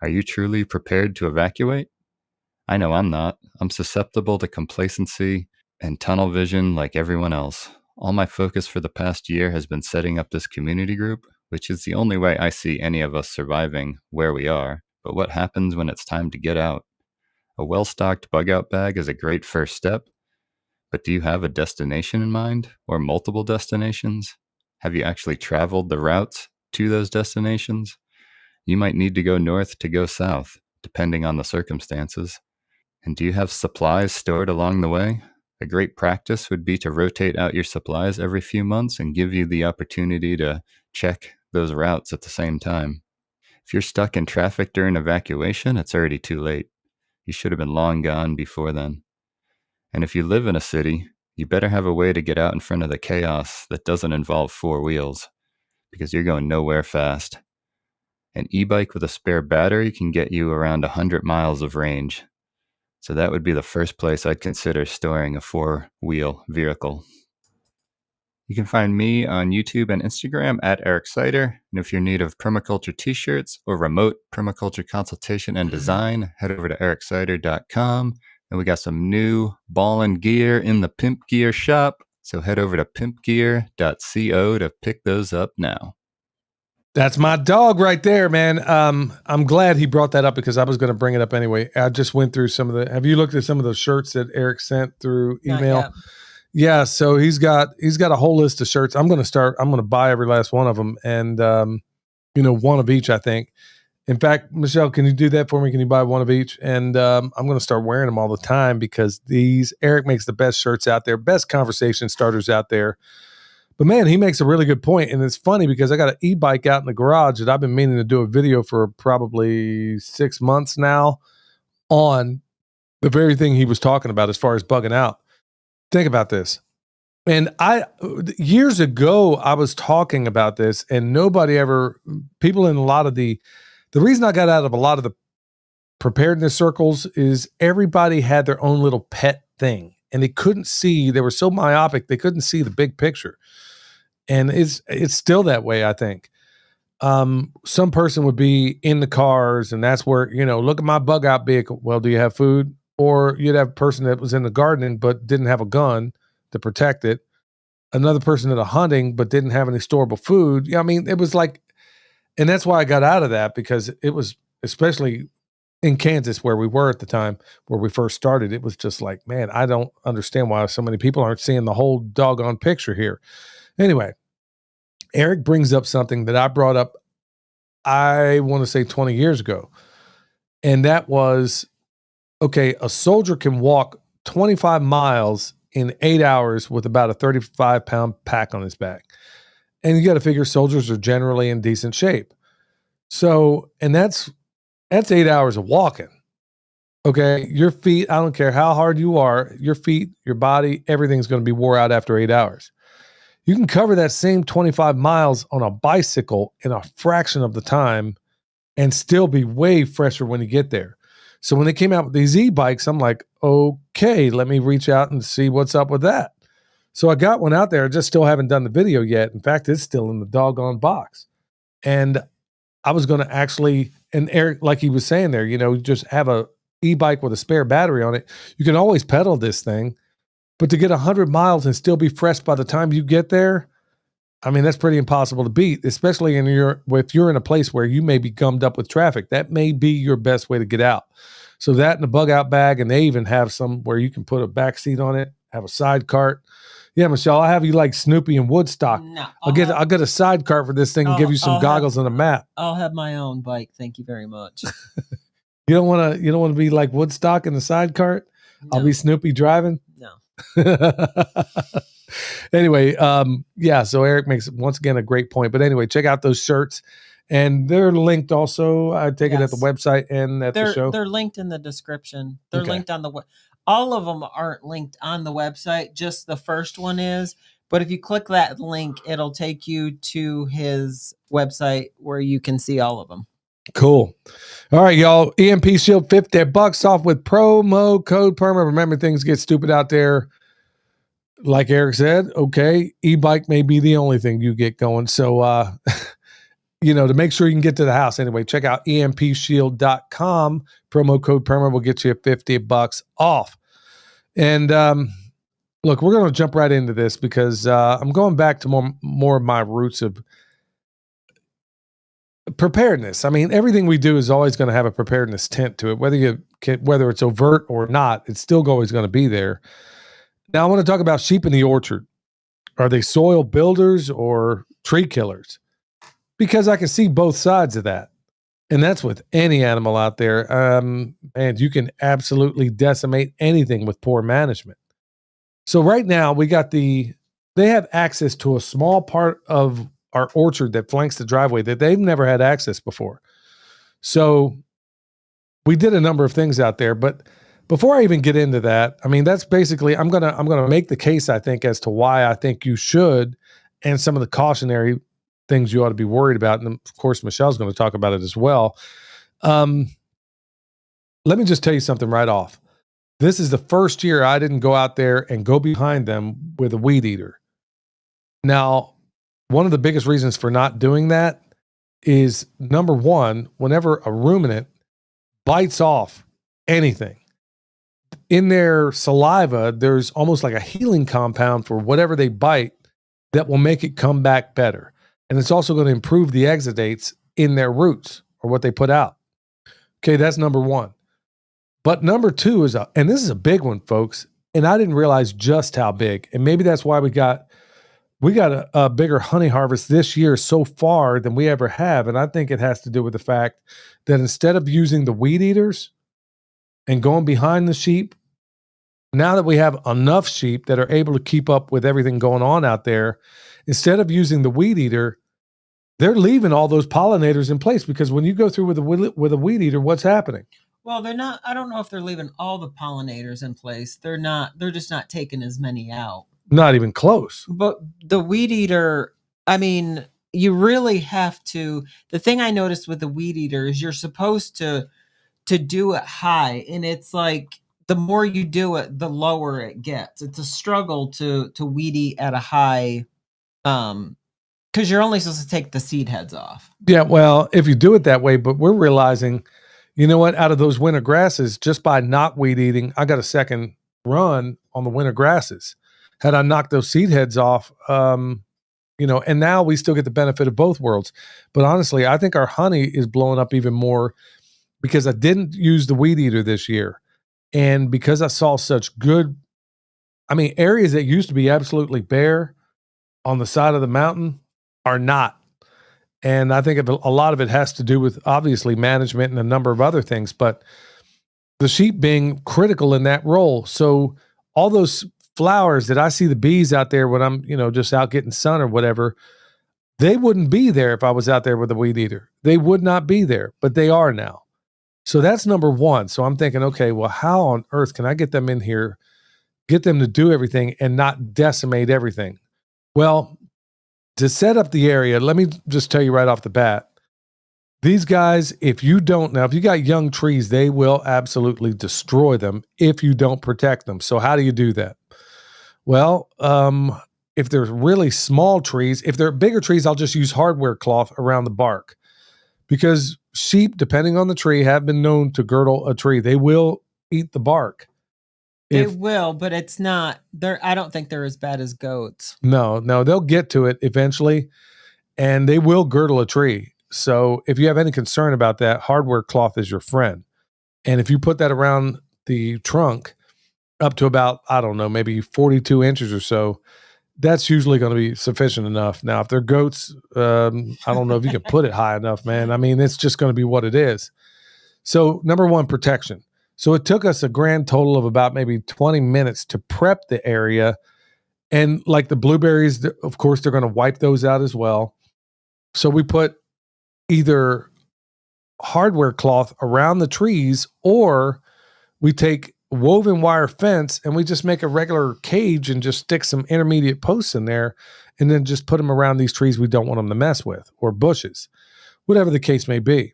Are you truly prepared to evacuate? I know I'm not. I'm susceptible to complacency and tunnel vision like everyone else. All my focus for the past year has been setting up this community group, which is the only way I see any of us surviving where we are. But what happens when it's time to get out? A well-stocked bug-out bag is a great first step, but do you have a destination in mind or multiple destinations? Have you actually traveled the routes to those destinations? You might need to go north to go south, depending on the circumstances. And do you have supplies stored along the way? A great practice would be to rotate out your supplies every few months and give you the opportunity to check those routes at the same time. If you're stuck in traffic during evacuation, it's already too late. You should have been long gone before then. And if you live in a city, you better have a way to get out in front of the chaos that doesn't involve four wheels, because you're going nowhere fast. An e-bike with a spare battery can get you around 100 miles of range. So that would be the first place I'd consider storing a four-wheel vehicle. You can find me on YouTube and Instagram at Eric Sider. And if you're in need of permaculture t-shirts or remote permaculture consultation and design, head over to ericsider.com. And we got some new ball and gear in the Pimp Gear shop. So head over to pimpgear.co to pick those up now. That's my dog right there, man. I'm glad he brought that up because I was going to bring it up anyway. I just went through some of the. Have you looked at some of those shirts that Eric sent through email? Yeah, so he's got a whole list of shirts. I'm going to buy every last one of them, and one of each, I think. In fact, Michelle, can you do that for me? Can you buy one of each? And I'm going to start wearing them all the time because Eric makes the best shirts out there, best conversation starters out there. But man, he makes a really good point. And it's funny because I got an e-bike out in the garage that I've been meaning to do a video for probably 6 months now on the very thing he was talking about as far as bugging out. Think about this. And years ago, I was talking about this and people in a lot of the reason I got out of a lot of the preparedness circles is everybody had their own little pet thing and they were so myopic, they couldn't see the big picture. And it's still that way, I think. Some person would be in the cars and that's where, look at my bug out vehicle. Well, do you have food? Or you'd have a person that was in the gardening but didn't have a gun to protect it. Another person that hunting but didn't have any storable food. Yeah, I mean, it was like, and that's why I got out of that because it was, especially in Kansas where we were at the time, where we first started, it was just like, man, I don't understand why so many people aren't seeing the whole doggone picture here. Anyway, Eric brings up something that I brought up, I want to say 20 years ago. And that was, okay, a soldier can walk 25 miles in 8 hours with about a 35-pound pack on his back. And you got to figure soldiers are generally in decent shape. So, and that's 8 hours of walking. Okay, your feet, I don't care how hard you are, your feet, your body, everything's going to be wore out after 8 hours. You can cover that same 25 miles on a bicycle in a fraction of the time and still be way fresher when you get there. So when they came out with these e-bikes, I'm like, okay, let me reach out and see what's up with that. So I got one out there. I just still haven't done the video yet. In fact, it's still in the doggone box. And I was going to actually, and Eric, like he was saying there, just have a e-bike with a spare battery on it. You can always pedal this thing, but to get 100 miles and still be fresh by the time you get there, I mean, that's pretty impossible to beat, especially if you're in a place where you may be gummed up with traffic. That may be your best way to get out. So that and a bug out bag, and they even have some where you can put a back seat on it, have a side cart. Yeah, Michelle, I'll have you like Snoopy and Woodstock. No, I'll get a side cart for this thing and give you some goggles and a map. I'll have my own bike. Thank you very much. You don't want to be like Woodstock in the side cart. I'll be Snoopy driving. No. Anyway, yeah, so Eric makes once again a great point. But anyway, check out those shirts. And they're linked also. I take it at the Yes. website and at the show. They're linked in the description. They're Okay. linked on the all of them aren't linked on the website, just the first one is. But if you click that link, it'll take you to his website where you can see all of them. Cool. All right, y'all. EMP Shield $50 off with promo code PERMA. Remember, things get stupid out there. Like Eric said, okay, e-bike may be the only thing you get going. So, to make sure you can get to the house anyway, check out empshield.com. Promo code PERMA will get you $50 off. And look, we're going to jump right into this because I'm going back to more of my roots of preparedness. I mean, everything we do is always going to have a preparedness tint to it, whether it's overt or not. It's still always going to be there. Now, I want to talk about sheep in the orchard. Are they soil builders or tree killers? Because I can see both sides of that. And that's with any animal out there. And you can absolutely decimate anything with poor management. So right now they have access to a small part of our orchard that flanks the driveway that they've never had access before. So we did a number of things out there, but before I even get into that, I mean, that's basically, I'm going to make the case, I think, as to why I think you should, and some of the cautionary things you ought to be worried about. And of course, Michelle's going to talk about it as well. Let me just tell you something right off. This is the first year I didn't go out there and go behind them with a weed eater. Now, one of the biggest reasons for not doing that is, number one, whenever a ruminant bites off anything, in their saliva, there's almost like a healing compound for whatever they bite that will make it come back better. And it's also going to improve the exudates in their roots or what they put out. Okay, that's number one. But number two is, and this is a big one, folks, and I didn't realize just how big. And maybe that's why we got a bigger honey harvest this year so far than we ever have. And I think it has to do with the fact that instead of using the weed eaters and going behind the sheep, now that we have enough sheep that are able to keep up with everything going on out there, instead of using the weed eater, they're leaving all those pollinators in place, because when you go through with a weed eater, what's happening? Well, they're not, I don't know if they're leaving all the pollinators in place. They're just not taking as many out. Not even close. But the weed eater, I mean, you really have to, the thing I noticed with the weed eater is you're supposed to do it high. And it's like, the more you do it, the lower it gets. It's a struggle to weed eat at a high, because you're only supposed to take the seed heads off. Yeah, well, if you do it that way, but we're realizing, you know what, out of those winter grasses, just by not weed eating, I got a second run on the winter grasses. Had I knocked those seed heads off, and now we still get the benefit of both worlds. But honestly, I think our honey is blowing up even more because I didn't use the weed eater this year. And because I saw such good, areas that used to be absolutely bare on the side of the mountain are not. And I think a lot of it has to do with, obviously, management and a number of other things, but the sheep being critical in that role. So all those flowers that I see the bees out there when I'm, just out getting sun or whatever, they wouldn't be there if I was out there with a weed eater. They would not be there, but they are now. So that's number one. So I'm thinking, okay, well, how on earth can I get them in here, get them to do everything and not decimate everything? Well, to set up the area, let me just tell you right off the bat, these guys, if you got young trees, they will absolutely destroy them if you don't protect them. So how do you do that? Well, if they're really small trees, if they're bigger trees, I'll just use hardware cloth around the bark, because sheep, depending on the tree, have been known to girdle a tree. They will eat the bark. They will, but it's not, I don't think they're as bad as goats. No, they'll get to it eventually, and they will girdle a tree. So if you have any concern about that, hardware cloth is your friend. And if you put that around the trunk up to about, I don't know, maybe 42 inches or so, that's usually going to be sufficient enough. Now, if they're goats, I don't know if you can put it high enough, man. It's just going to be what it is. So number one, protection. So it took us a grand total of about maybe 20 minutes to prep the area. And like the blueberries, of course, they're going to wipe those out as well. So we put either hardware cloth around the trees, or we take woven wire fence and we just make a regular cage and just stick some intermediate posts in there and then just put them around these trees we don't want them to mess with, or bushes, whatever the case may be.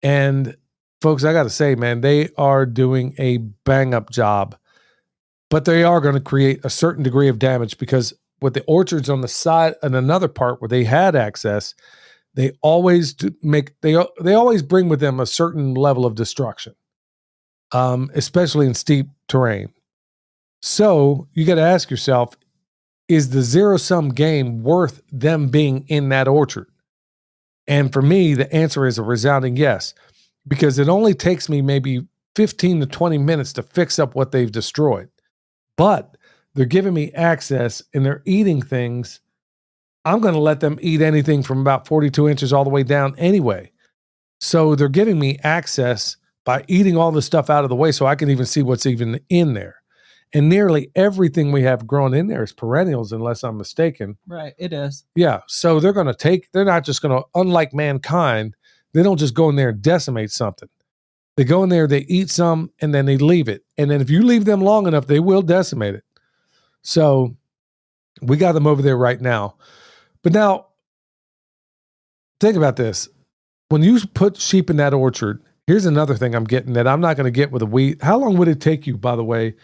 And folks, I got to say, man, they are doing a bang up job, but they are going to create a certain degree of damage because with the orchards on the side and another part where they had access, they always they always bring with them a certain level of destruction, especially in steep terrain. So you got to ask yourself, is the zero-sum game worth them being in that orchard? And for me, the answer is a resounding yes, because it only takes me maybe 15 to 20 minutes to fix up what they've destroyed. But they're giving me access and they're eating things. I'm going to let them eat anything from about 42 inches all the way down anyway. So they're giving me access by eating all the stuff out of the way so I can even see what's even in there. And nearly everything we have growing in there is perennials, unless I'm mistaken. Right, it is. Yeah. So they're not just going to, unlike mankind, they don't just go in there and decimate something. They go in there, they eat some, and then they leave it. And then if you leave them long enough, they will decimate it. So we got them over there right now. But now, think about this. When you put sheep in that orchard, here's another thing I'm getting that I'm not going to get with a weed. How long would it take you, by the way,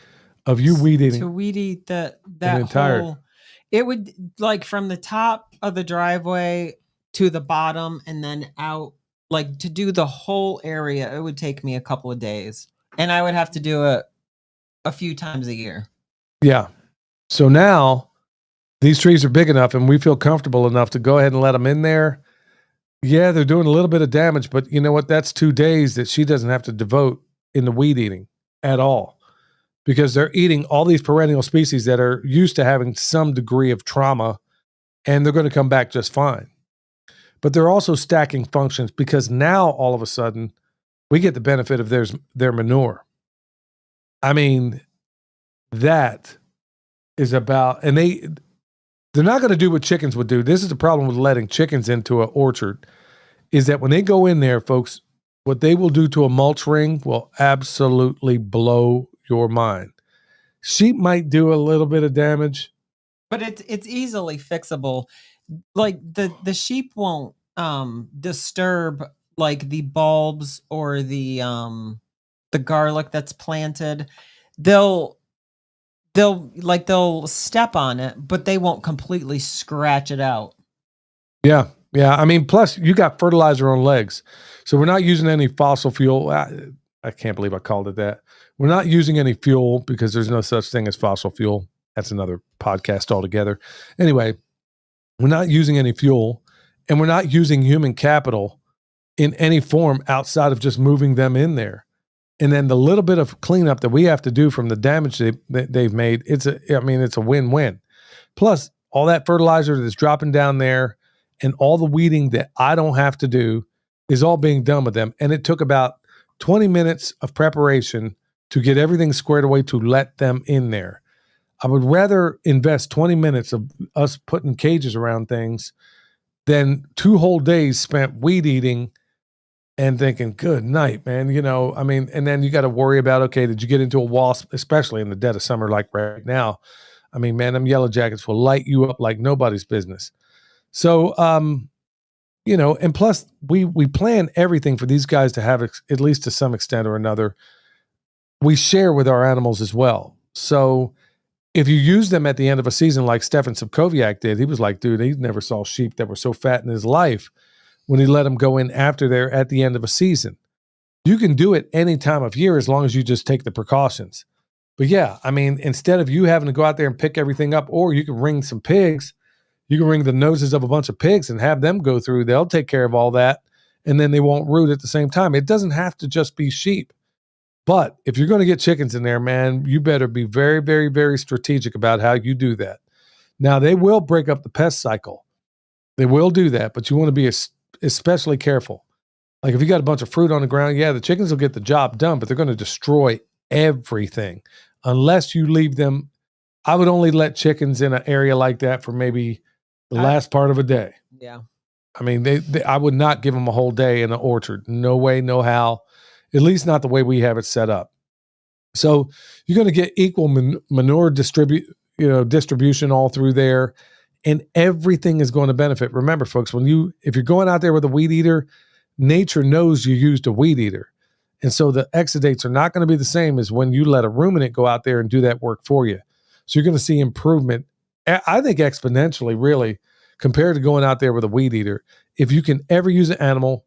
of you weed eating? To weed eat that entire whole, it would, like, from the top of the driveway to the bottom and then out, like, to do the whole area, it would take me a couple of days. And I would have to do it a few times a year. Yeah. So now these trees are big enough and we feel comfortable enough to go ahead and let them in there. Yeah, they're doing a little bit of damage, but you know what? That's 2 days that she doesn't have to devote in the weed eating at all, because they're eating all these perennial species that are used to having some degree of trauma, and they're going to come back just fine. But they're also stacking functions, because now all of a sudden we get the benefit of their manure. I mean, that is about, and they're not going to do what chickens would do. This is the problem with letting chickens into an orchard, is that when they go in there, folks, what they will do to a mulch ring will absolutely blow your mind. Sheep might do a little bit of damage, but it's easily fixable. Like the sheep won't disturb like the bulbs or the garlic that's planted. They'll step on it, but they won't completely scratch it out. Yeah. I mean, plus you got fertilizer on legs. So we're not using any fossil fuel. I can't believe I called it that. We're not using any fuel, because there's no such thing as fossil fuel. That's another podcast altogether. Anyway, we're not using any fuel, and we're not using human capital in any form outside of just moving them in there. And then the little bit of cleanup that we have to do from the damage they've made, it's a win-win. Plus, all that fertilizer that's dropping down there and all the weeding that I don't have to do is all being done with them. And it took about 20 minutes of preparation to get everything squared away to let them in there. I would rather invest 20 minutes of us putting cages around things than 2 whole days spent weed eating and thinking, good night, man. You know, I mean, and then you got to worry about, okay, did you get into a wasp, especially in the dead of summer like right now? I mean, man, them yellow jackets will light you up like nobody's business. So, you know, and plus we plan everything for these guys to have, at least to some extent or another. We share with our animals as well. So if you use them at the end of a season, like Stefan Subkowiak did, he was like, dude, he never saw sheep that were so fat in his life when he let them go in after they're at the end of a season. You can do it any time of year as long as you just take the precautions. But yeah, I mean, instead of you having to go out there and pick everything up, or you can ring some pigs, you can ring the noses of a bunch of pigs and have them go through. They'll take care of all that, and then they won't root at the same time. It doesn't have to just be sheep. But if you're going to get chickens in there, man, you better be very, very, very strategic about how you do that. Now, they will break up the pest cycle. They will do that, but you want to be especially careful. Like if you got a bunch of fruit on the ground, yeah, the chickens will get the job done, but they're going to destroy everything unless you leave them. I would only let chickens in an area like that for maybe the last part of a day. Yeah. I mean, I would not give them a whole day in an orchard. No way, no how. At least not the way we have it set up. So you're going to get equal manure distribution all through there, and everything is going to benefit. Remember, folks, if you're going out there with a weed eater, nature knows you used a weed eater, and so the exudates are not going to be the same as when you let a ruminant go out there and do that work for you. So you're going to see improvement, I think exponentially, really, compared to going out there with a weed eater. If you can ever use an animal,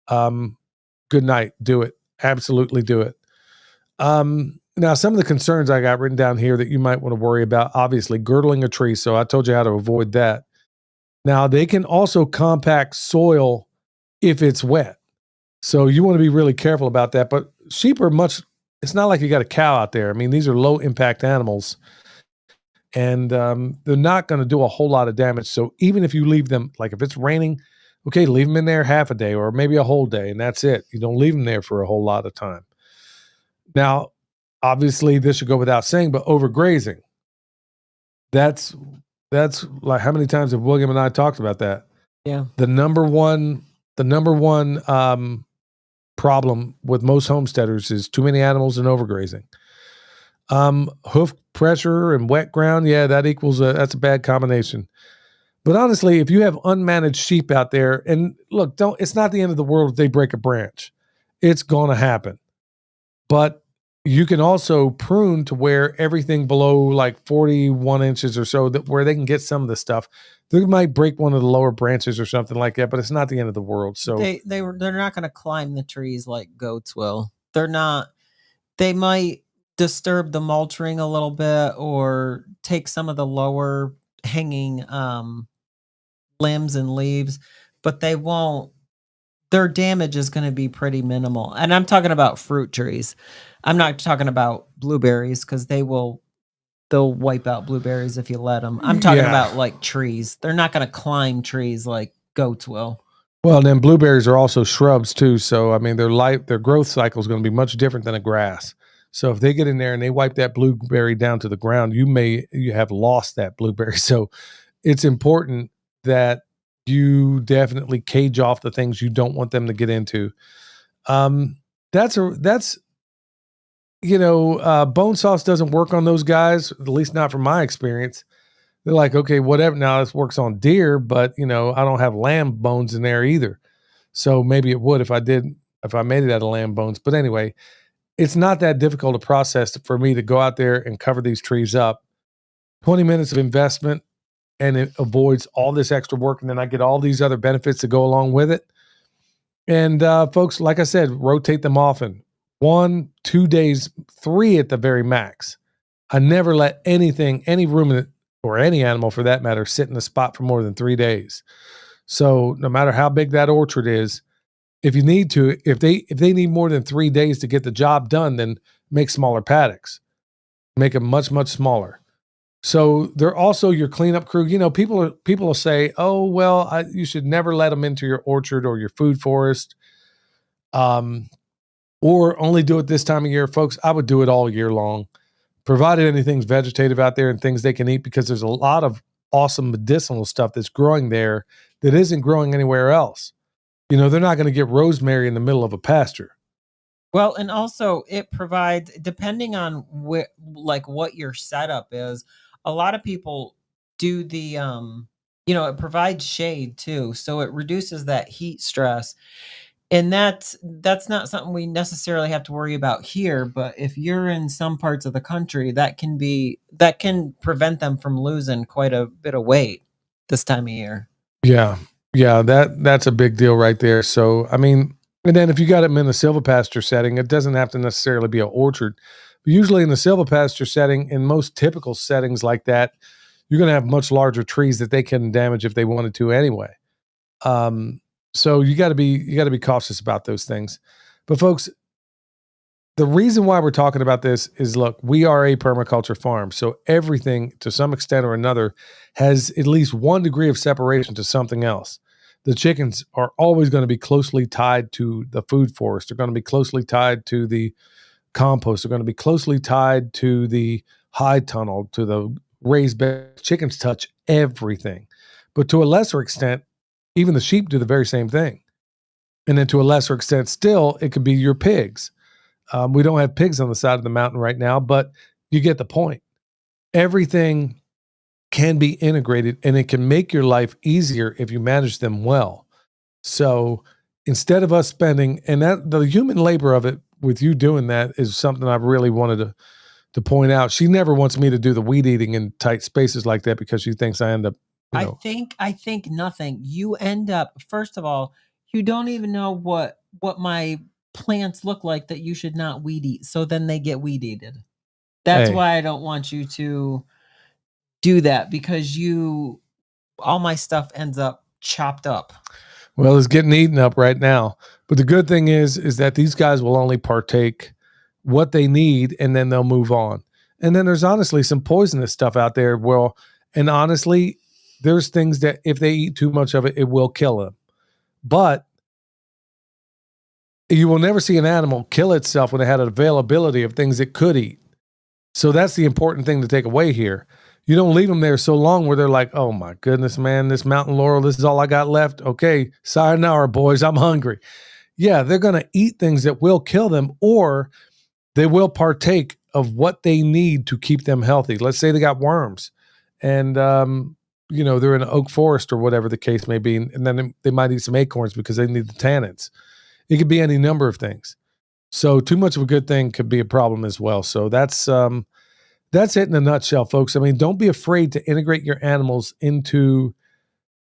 good night, do it. Absolutely do it. Now, some of the concerns I got written down here that you might want to worry about, obviously, girdling a tree. So I told you how to avoid that. Now, they can also compact soil if it's wet. So you want to be really careful about that. But sheep are it's not like you got a cow out there. I mean, these are low impact animals. And they're not going to do a whole lot of damage. So even if you leave them, like if it's raining, okay, leave them in there half a day or maybe a whole day, and that's it. You don't leave them there for a whole lot of time. Now, obviously, this should go without saying, but overgrazing. That's like, how many times have William and I talked about that? Yeah. The number one problem with most homesteaders is too many animals and overgrazing. Hoof pressure and wet ground, yeah, that's a bad combination. But honestly, if you have unmanaged sheep out there, and look, it's not the end of the world if they break a branch. It's going to happen. But you can also prune to where everything below like 41 inches or so, where they can get some of the stuff. They might break one of the lower branches or something like that, but it's not the end of the world. So they're not going to climb the trees like goats will. They're not. They might disturb the mulching a little bit or take some of the lower hanging limbs and leaves, but they won't. Their damage is going to be pretty minimal. And I'm talking about fruit trees. I'm not talking about blueberries because they'll wipe out blueberries if you let them. I'm talking about like trees. They're not going to climb trees like goats will. Well, then blueberries are also shrubs too. So, I mean, their growth cycle is going to be much different than a grass. So if they get in there and they wipe that blueberry down to the ground, you have lost that blueberry. So it's important that you definitely cage off the things you don't want them to get into. Bone sauce doesn't work on those guys, at least not from my experience. They're like, okay, whatever. Now this works on deer, but I don't have lamb bones in there either. So maybe it would if I made it out of lamb bones. But anyway, it's not that difficult a process for me to go out there and cover these trees up. 20 minutes of investment, and it avoids all this extra work. And then I get all these other benefits to go along with it. And folks, like I said, rotate them often. 1, 2 days, 3 at the very max. I never let any ruminant or any animal for that matter sit in a spot for more than 3 days. So no matter how big that orchard is, if you need to, if they need more than 3 days to get the job done, then make smaller paddocks. Make them much, much smaller. So they're also your cleanup crew. People will say, "Oh, well, you should never let them into your orchard or your food forest, or only do it this time of year." Folks, I would do it all year long, provided anything's vegetative out there and things they can eat, because there's a lot of awesome medicinal stuff that's growing there that isn't growing anywhere else. They're not going to get rosemary in the middle of a pasture. Well, and also it provides, depending on what your setup is, a lot of people do the it provides shade too, so it reduces that heat stress. And that's not something we necessarily have to worry about here, but if you're in some parts of the country, that can prevent them from losing quite a bit of weight this time of year. Yeah, that's a big deal right there. So, I mean, and then if you got them in a silvopasture setting, it doesn't have to necessarily be an orchard. But usually in the silvopasture setting, in most typical settings like that, you're going to have much larger trees that they can damage if they wanted to anyway. So you got to be cautious about those things. But folks, the reason why we're talking about this is, look, we are a permaculture farm. So everything to some extent or another has at least one degree of separation to something else. the chickens are always going to be closely tied to the food forest. They're going to be closely tied to the compost. They're going to be closely tied to the high tunnel, to the raised bed. Chickens touch everything. But to a lesser extent, even the sheep do the very same thing. And then to a lesser extent still, it could be your pigs. We don't have pigs on the side of the mountain right now, but you get the point. Everything can be integrated, and it can make your life easier if you manage them well. So instead of us spending, and that the human labor of it with you doing that is something I really wanted to point out. She never wants me to do the weed eating in tight spaces like that because she thinks I end up, you know. I think nothing. You end up, first of all, you don't even know what my plants look like that you should not weed eat. So then they get weed eated. That's why I don't want you to do that, because all my stuff ends up chopped up. Well, it's getting eaten up right now. But the good thing is that these guys will only partake what they need, and then they'll move on. And then there's honestly some poisonous stuff out there. Well, and honestly, there's things that if they eat too much of it, it will kill them. But you will never see an animal kill itself when it had an availability of things it could eat. So that's the important thing to take away here. You don't leave them there so long where they're like, oh my goodness, man, this mountain laurel, this is all I got left. Okay, sayonara, boys, I'm hungry. Yeah, they're going to eat things that will kill them, or they will partake of what they need to keep them healthy. Let's say they got worms and, they're in an oak forest or whatever the case may be. And then they might eat some acorns because they need the tannins. It could be any number of things. So too much of a good thing could be a problem as well. So that's it in a nutshell, folks. I mean, don't be afraid to integrate your animals into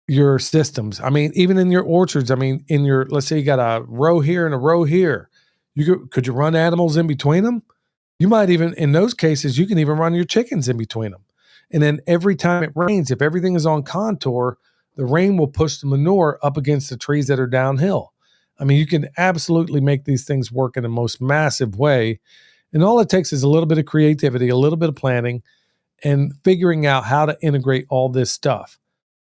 your systems. I mean, even in your orchards, I mean, let's say you got a row here and a row here. Could you run animals in between them? You might even, in those cases, you can even run your chickens in between them. And then every time it rains, if everything is on contour, the rain will push the manure up against the trees that are downhill. I mean, you can absolutely make these things work in the most massive way. And all it takes is a little bit of creativity, a little bit of planning, and figuring out how to integrate all this stuff.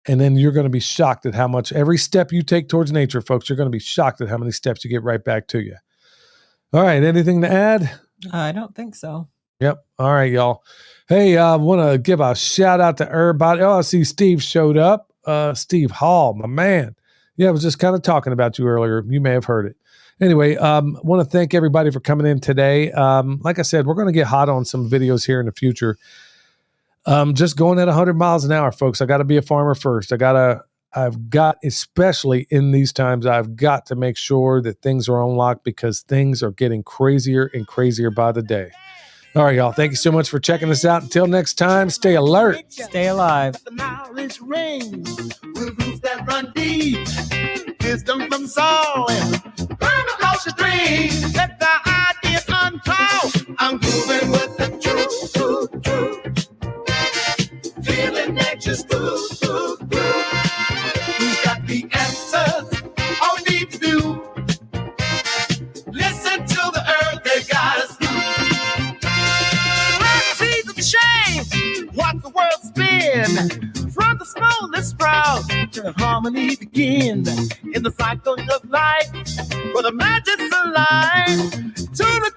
And then you're going to be shocked at how much every step you take towards nature, folks, you're going to be shocked at how many steps you get right back to you. All right. Anything to add? I don't think so. Yep. All right, y'all. Hey, I want to give a shout out to everybody. Oh, I see Steve showed up. Steve Hall, my man. Yeah, I was just kind of talking about you earlier. You may have heard it. Anyway, want to thank everybody for coming in today. Like I said, we're going to get hot on some videos here in the future. Just going at 100 miles an hour, folks. I got to be a farmer first. I've got, especially in these times, I've got to make sure that things are on lock because things are getting crazier and crazier by the day. All right, y'all. Thank you so much for checking us out. Until next time, stay alert. Stay alive. The knowledge rings with roots that run deep. Wisdom from Saul and permaculture dreams. Let the ideas unfold. I'm grooving with the truth. Feeling nature's groove. Who's got the answers? All we need to do. Listen to the earth, they got us through. Let's see the change. Watch the world spin. From the smallest sprout to harmony begin. In the cycle of life, where the magic's alive. To the